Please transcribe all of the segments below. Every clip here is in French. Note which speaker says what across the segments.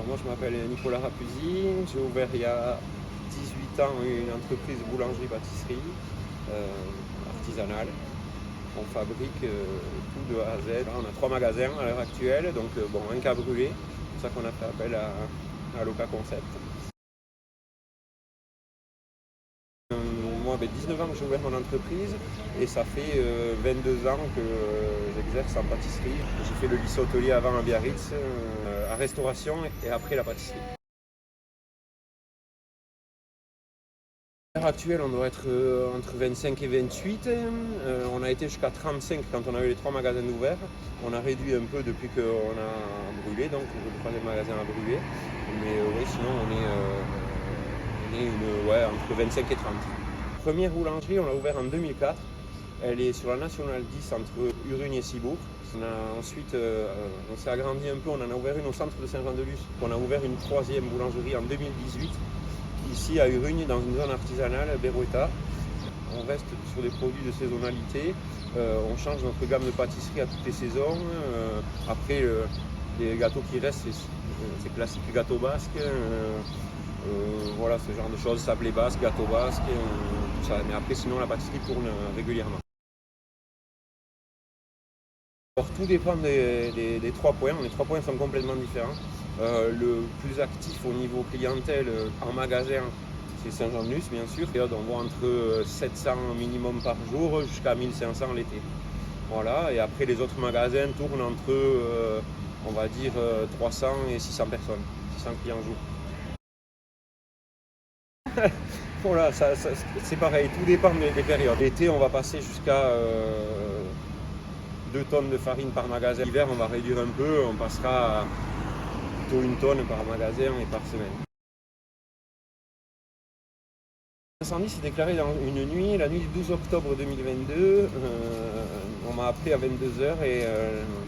Speaker 1: Moi je m'appelle Nicolas Rapuzzi, j'ai ouvert il y a 18 ans une entreprise boulangerie-pâtisserie artisanale. On fabrique tout de A à Z. Là, on a 3 magasins à l'heure actuelle, donc un cas brûlé, c'est pour ça qu'on a fait appel à Loca Concept. Moi, 19 ans que j'ai ouvert mon entreprise et ça fait 22 ans que j'exerce en pâtisserie. J'ai fait le lycée hôtelier avant à Biarritz, à restauration et après la pâtisserie. À l'heure actuelle, on doit être entre 25 et 28. On a été jusqu'à 35 quand on avait les 3 magasins ouverts. On a réduit un peu depuis qu'on a brûlé, donc le 3e magasin a brûlé. Mais sinon, on est entre 25 et 30. Première boulangerie, on l'a ouvert en 2004. Elle est sur la Nationale 10 entre Urugne et Cibourg. Ensuite, on s'est agrandi un peu, on en a ouvert une au centre de Saint-Jean-de-Luz. On a ouvert une 3e boulangerie en 2018, ici à Urugne, dans une zone artisanale, Berrueta. On reste sur des produits de saisonnalité. On change notre gamme de pâtisserie à toutes les saisons. Après, les gâteaux qui restent, c'est classique gâteau basque. Voilà, ce genre de choses, sablé basque, gâteau basque, tout ça. Mais après, sinon, la pâtisserie tourne régulièrement. Alors, tout dépend des 3 points. Les 3 points sont complètement différents. Le plus actif au niveau clientèle en magasin, c'est Saint-Jean-de-Luz, bien sûr. Et on voit entre 700 minimum par jour jusqu'à 1500 l'été. Voilà, et après, les autres magasins tournent entre, on va dire, 300 et 600 personnes, 600 clients jour. Voilà, c'est pareil, tout dépend des périodes. L'été, on va passer jusqu'à 2 tonnes de farine par magasin. L'hiver, on va réduire un peu, on passera à plutôt 1 tonne par magasin et par semaine. L'incendie s'est déclaré dans une nuit, la nuit du 12 octobre 2022. On m'a appelé à 22 h et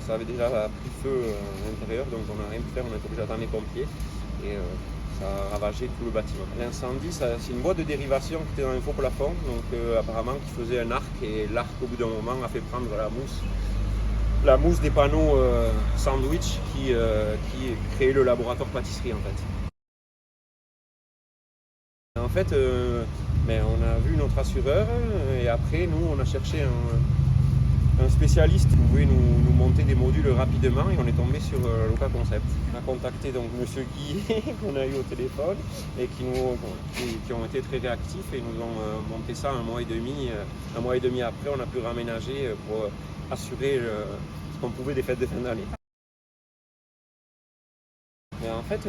Speaker 1: ça avait déjà pris feu à l'intérieur, donc on n'a rien pu faire, on a été obligé d'attendre les pompiers. Et ça a ravagé tout le bâtiment. L'incendie, c'est une boîte de dérivation qui était dans un faux plafond, donc apparemment qui faisait un arc, et l'arc au bout d'un moment a fait prendre la mousse des panneaux sandwich qui créait le laboratoire pâtisserie en fait. En fait, on a vu notre assureur et après nous on a cherché un spécialiste qui pouvait nous monter des modules rapidement et on est tombé sur Loca Concept. On a contacté donc Monsieur Guy qu'on a eu au téléphone et qui ont été très réactifs et nous ont monté ça un mois et demi. Un mois et demi après, on a pu raménager pour assurer ce qu'on pouvait des fêtes de fin d'année. Mais en fait,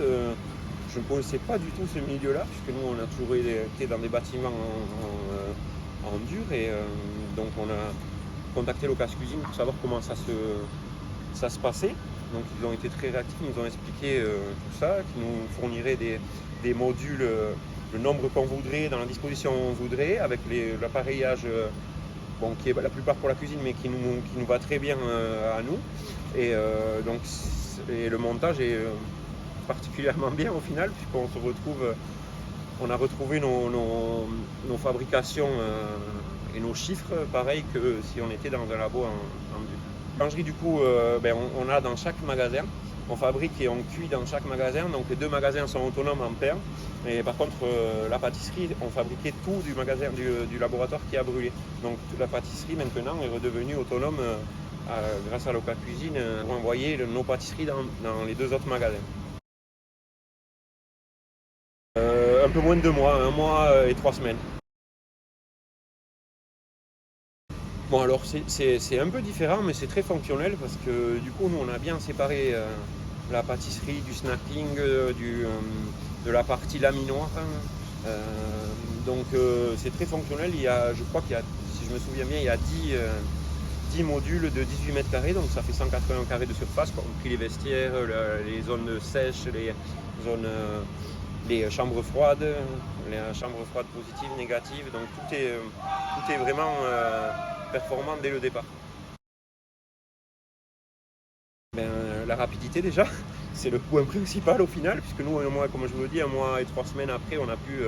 Speaker 1: je ne connaissais pas du tout ce milieu-là, puisque nous on a toujours été dans des bâtiments en dur et donc on a contacté Loca Cuisine pour savoir comment ça se passait. Donc ils ont été très réactifs, ils nous ont expliqué tout ça, qu'ils nous fourniraient des modules, le nombre qu'on voudrait, dans la disposition qu'on voudrait, avec l'appareillage qui est la plupart pour la cuisine, mais qui nous va très bien à nous. Et le montage est particulièrement bien au final, puisqu'on on a retrouvé nos fabrications et nos chiffres pareil que si on était dans un labo en dur. Boulangerie du coup, on a dans chaque magasin, on fabrique et on cuit dans chaque magasin, donc les 2 magasins sont autonomes en pain, et par contre la pâtisserie, on fabriquait tout du magasin du laboratoire qui a brûlé. Donc la pâtisserie maintenant est redevenue autonome grâce à Loca Cuisine pour envoyer nos pâtisseries dans les 2 autres magasins. Un peu moins de 2 mois, 1 mois et 3 semaines. Bon alors c'est un peu différent mais c'est très fonctionnel parce que du coup nous on a bien séparé la pâtisserie du snacking, de la partie laminoire. Donc c'est très fonctionnel, je crois qu'il y a, si je me souviens bien, il y a 10 modules de 18 mètres carrés, donc ça fait 180 carrés de surface, compris les vestiaires, les zones sèches, les zones... les chambres froides positives, négatives, donc tout est vraiment performant dès le départ. La rapidité déjà, c'est le point principal au final, puisque nous, comme je vous le dis, 1 mois et 3 semaines après, on a pu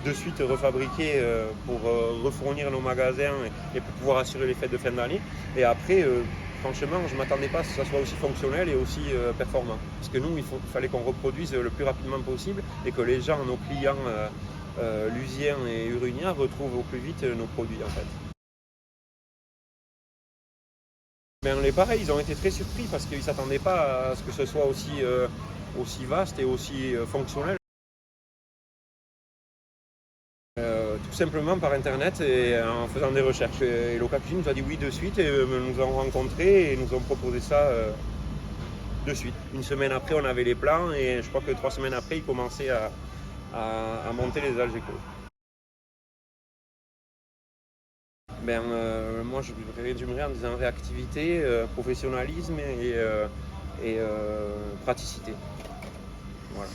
Speaker 1: de suite refabriquer pour refournir nos magasins et pour pouvoir assurer les fêtes de fin d'année. Et après, franchement, je ne m'attendais pas à ce que ça soit aussi fonctionnel et aussi performant. Parce que nous, il fallait qu'on reproduise le plus rapidement possible et que les gens, nos clients lusiens et uruniens retrouvent au plus vite nos produits en fait. Ben, les pareils, ils ont été très surpris parce qu'ils ne s'attendaient pas à ce que ce soit aussi vaste et aussi fonctionnel. Tout simplement par internet et en faisant des recherches. Et Local Cuisine nous a dit oui de suite et nous ont rencontrés et nous ont proposé ça de suite. Une semaine après, on avait les plans et je crois que 3 semaines après, ils commençaient à monter les Algeco. Ben, moi, je résumerais en disant réactivité, professionnalisme et praticité. Voilà.